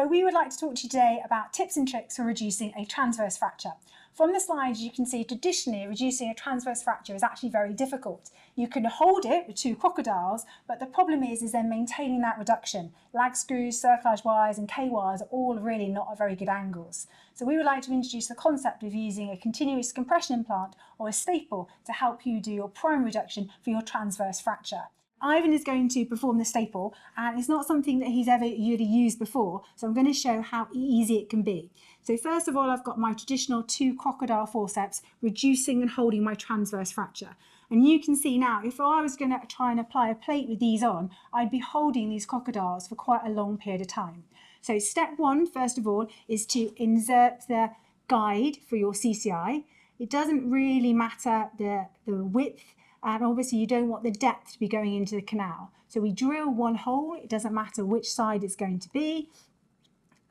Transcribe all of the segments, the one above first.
So we would like to talk to you today about tips and tricks for reducing a transverse fracture. From the slides you can see traditionally reducing a transverse fracture is actually very difficult. You can hold it with two crocodiles, but the problem is then maintaining that reduction. Lag screws, cerclage wires and K-wires are all really not at very good angles. So we would like to introduce the concept of using a continuous compression implant or a staple to help you do your primary reduction for your transverse fracture. Ivan is going to perform the staple, and it's not something that he's ever really used before, so I'm going to show how easy it can be. So first of all, I've got my traditional two crocodile forceps reducing and holding my transverse fracture. And you can see now, if I was going to try and apply a plate with these on, I'd be holding these crocodiles for quite a long period of time. So step one, first of all, is to insert the guide for your CCI. It doesn't really matter the width, and obviously you don't want the depth to be going into the canal. So we drill one hole, it doesn't matter which side it's going to be,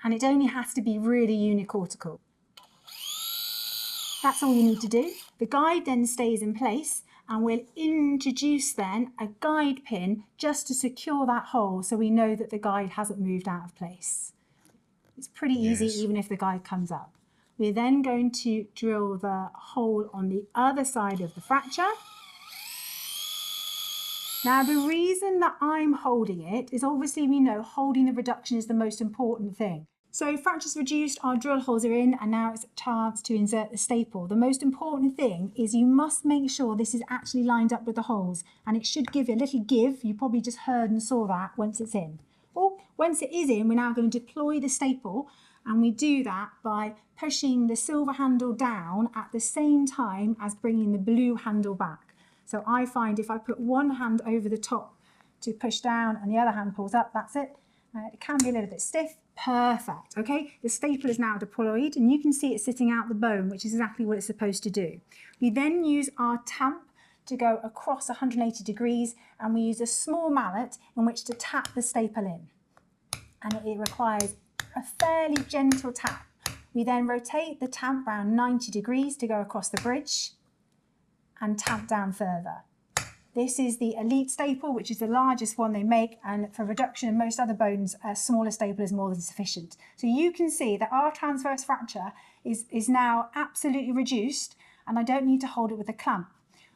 and it only has to be really unicortical. That's all you need to do. The guide then stays in place, and we'll introduce then a guide pin just to secure that hole so we know that the guide hasn't moved out of place. It's pretty easy even if the guide comes up. We're then going to drill the hole on the other side of the fracture. Now the reason that I'm holding it is obviously we know holding the reduction is the most important thing. So fractures reduced, our drill holes are in, and now it's time to insert the staple. The most important thing is you must make sure this is actually lined up with the holes, and it should give a little give. You probably just heard and saw that once it's in. Well, once it is in, we're now going to deploy the staple, and we do that by pushing the silver handle down at the same time as bringing the blue handle back. So I find if I put one hand over the top to push down and the other hand pulls up, that's it. It can be a little bit stiff. Perfect. Okay, the staple is now deployed and you can see it sitting out the bone, which is exactly what it's supposed to do. We then use our tamp to go across 180 degrees, and we use a small mallet in which to tap the staple in. And it requires a fairly gentle tap. We then rotate the tamp around 90 degrees to go across the bridge and tamp down further. This is the Elite staple, which is the largest one they make, and for reduction in most other bones, a smaller staple is more than sufficient. So you can see that our transverse fracture is now absolutely reduced, and I don't need to hold it with a clamp,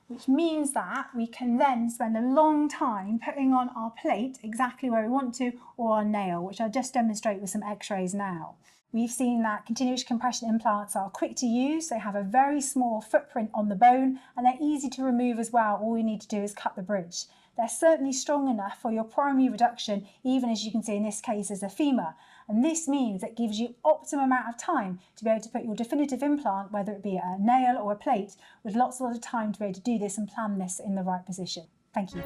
which means that we can then spend a long time putting on our plate exactly where we want to, or our nail, which I'll just demonstrate with some x-rays now. We've seen that continuous compression implants are quick to use, they have a very small footprint on the bone, and they're easy to remove as well. All you need to do is cut the bridge. They're certainly strong enough for your primary reduction, even as you can see in this case as a femur. And this means it gives you optimum amount of time to be able to put your definitive implant, whether it be a nail or a plate, with lots of time to be able to do this and plan this in the right position. Thank you.